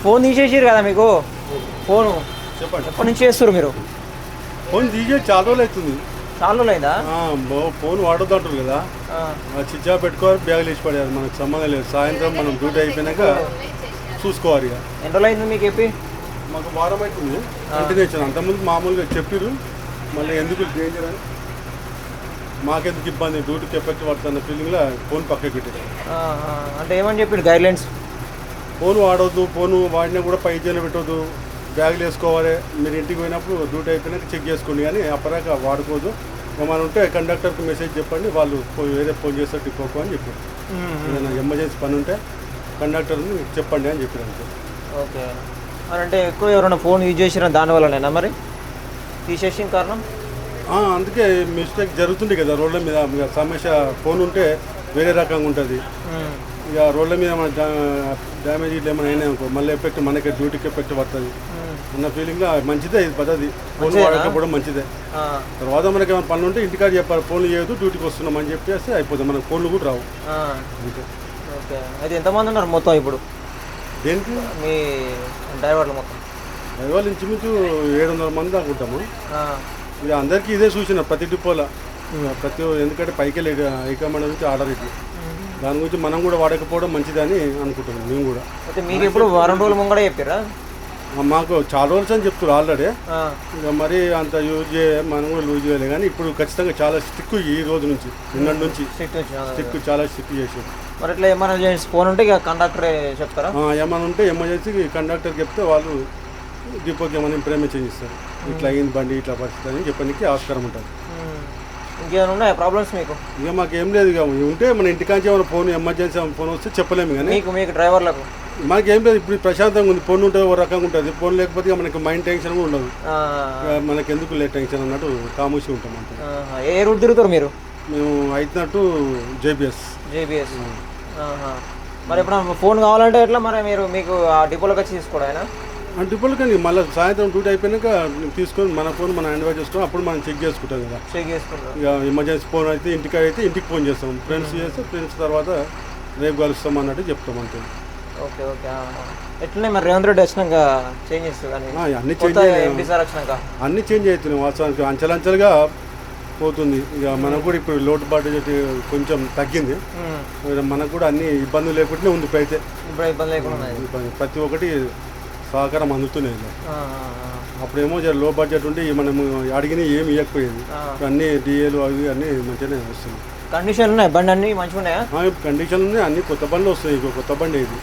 Phone తీసేసారు కదా మీకు ఫోను చెప్పండి. ఎప్పటి నుంచి చేస్తారు మీరు? ఫోన్ తీసే చాలా రోజులు అవుతుంది. చాలా రోజులైందా? ఫోన్ వాడొద్దు అంటారు కదా, చిచ్చా పెట్టుకోవాలి, బ్యాగులు వేసి పడేయాలి. మనకు సంబంధం లేదు. సాయంత్రం మనం డ్యూటీ అయిపోయినాక చూసుకోవాలి. ఇక ఎన్ని రోజులు అయింది మీకు చెప్పి? మాకు వారం అవుతుంది కంటిన్యూషన్. అంతకుముందు మామూలుగా చెప్పిర్రు, మళ్ళీ ఎందుకు డేంజర్ అని, మాకెందుకు ఇబ్బంది, డ్యూటీకి ఎఫెక్ట్ పడుతున్న ఫీలింగ్లో ఫోన్ పక్కకి పెట్టారు. అంటే ఏమని చెప్పారు గైడ్లైన్స్? ఫోన్ వాడవద్దు, ఫోన్ వాడినా కూడా పై జైలు పెట్టవద్దు, బ్యాగులు వేసుకోవాలి, మీరు ఇంటికి పోయినప్పుడు డ్యూటీ అయిపోయినాక చెక్ చేసుకోండి, కానీ అప్పటిదాకా వాడుకోవద్దు. ఏమైనా ఉంటే కండక్టర్కి మెసేజ్ చెప్పండి, వాళ్ళు వేరే ఫోన్ చేస్తారు టిప్పోకు అని చెప్పారు. ఏదైనా ఎమర్జెన్సీ పని ఉంటే కండక్టర్ని చెప్పండి అని చెప్పారు అంతే. ఓకే. మరి అంటే ఎక్కువ ఎవరైనా ఫోన్ యూజ్ చేసిన దానివల్లనేనా మరి తీసేసిన కారణం? అందుకే మిస్టేక్ జరుగుతుంది కదా రోడ్ల మీద. సమస్య ఫోన్ ఉంటే వేరే రకంగా ఉంటుంది. ఇక రోడ్ల మీద మన డ్యామేజ్ ఇట్లా ఏమైనా అయినా అనుకో, మళ్ళీ ఎఫెక్ట్ మనకి డ్యూటీకి ఎఫెక్ట్ పడుతుంది అన్న ఫీలింగ్లో మంచిదే ఇది పద్ధతి. ఫోన్ వాడకపోవడం మంచిదే. తర్వాత మనకి ఏమైనా పనులు ఉంటే ఇంటికాడ చెప్పాలి, ఫోన్లు చేయదు, డ్యూటీకి వస్తున్నాం అని చెప్పేస్తే అయిపోతుంది, మనకు ఫోన్లు కూడా రావు. ఓకే. అయితే ఎంతమంది ఉన్నారు మొత్తం ఇప్పుడు దేనికి? మీ డ్రైవర్లు మొత్తం? డ్రైవర్లు ఇంచుమించు 700 మంది దాకా ఉంటాము. ఇక అందరికీ ఇదే సూచన ప్రతి డిపోలో, ఎందుకంటే పైకి వెళ్ళి హైకమాండ్ నుంచి ఆర్డర్ ఇది. దాని గురించి మనం కూడా వాడకపోవడం మంచిదని అనుకుంటున్నాం మేము కూడా. అయితే మీకు ఎప్పుడు వారం రోజుల ముంగడే చెప్పారా? మాకు చాలా రోజులు అని చెప్తారు ఆల్రెడీ. ఇక మరీ అంత యూజ్ మనం కూడా లూజ్ చేయలేదు, కానీ ఇప్పుడు ఖచ్చితంగా చాలా స్టిక్ ఈ రోజు నుంచి, నిన్నటి నుంచి స్టిక్ చాలా స్టిక్ చేసారు. మరి ఇట్లా ఎమర్జెన్సీ ఫోన్ ఉంటే ఇక కండక్టరే చెప్తారా? ఏమైనా ఉంటే ఎమర్జెన్సీ కండక్టర్ చెప్తే వాళ్ళు డిపోకి ఏమైనా ఇన్ఫర్మేషన్ ఇస్తారు, ఇట్లా అయింది బండి, ఇట్లా పరిస్థితి అని చెప్పడానికి ఆస్కారం ఉంటుంది. ఇంకేమైనా ఉన్నాయా ప్రాబ్లమ్స్ మీకు? ఇక మాకేం లేదు. ఇక ఉంటే మన ఇంటికాంచి ఏమైనా ఫోన్ ఎమర్జెన్సీ ఫోన్ వస్తే చెప్పలేము, కానీ మీకు డ్రైవర్లకు మనకేం లేదు. ఇప్పుడు ప్రశాంతంగా ఉంది, ఫోన్ ఉంటే ఒక రకంగా ఉంటుంది, ఫోన్ లేకపోతే ఇక మనకి మైండ్ టెన్షన్ కూడా ఉండదు. మనకి ఎందుకు లేదు టెన్షన్ అన్నట్టు కామూసి ఉంటాం అంతే. ఏ రూట్ తిరుగుతారు మీరు? మేము అయినట్టు జేబీఎస్. మరి ఇప్పుడు ఫోన్ కావాలంటే ఎట్లా మరి మీకు ఆ డిపోలోకి వచ్చి తీసుకోవడం? ఆ డిపోలు కానీ మళ్ళీ సాయంత్రం డ్యూటీ అయిపోయినాక తీసుకొని మన ఫోన్ మనం హ్యాండ్ ఓవర్ చేసుకొని అప్పుడు మనం చెక్ చేసుకుంటాం కదా. ఇక ఎమర్జెన్సీ ఫోన్ అయితే ఇంటికి ఫోన్ చేస్తాం, ఫ్రెండ్స్ చేస్తే ఫ్రెండ్స్ తర్వాత రేపు కలుస్తాం అన్నట్టు చెప్తాం అంతే. ఓకే. ఎట్లనే మరి రేవంత్ రెడ్డి వచ్చినాక చేంజ్ చేస్తుంది? అన్నీ చేంజ్ అవుతున్నాయి వాస్తవానికి, అంచెలంచెలుగా పోతుంది. ఇక మనకు కూడా ఇప్పుడు లోటు బడ్జెట్ కొంచెం తగ్గింది, మనకు కూడా అన్ని ఇబ్బందులు లేకుండా ఉంది. ఇప్పుడైతే ఇబ్బంది లేకుండా ప్రతి ఒక్కటి సహకారం అందుతున్నాయి. అప్పుడేమో లో బడ్జెట్ ఉండి మనము అడిగిన ఏమి ఇవ్వకపోయేది, అన్ని డిఏలు అవి అన్నీ మంచిగానే వస్తున్నాయి. కండిషన్ ఉన్నాయి, బండి అన్ని మంచిగా ఉన్నాయా? కండిషన్ ఉన్నాయి, అన్ని కొత్త బండ్లు వస్తాయి. కొత్త బండి ఇది.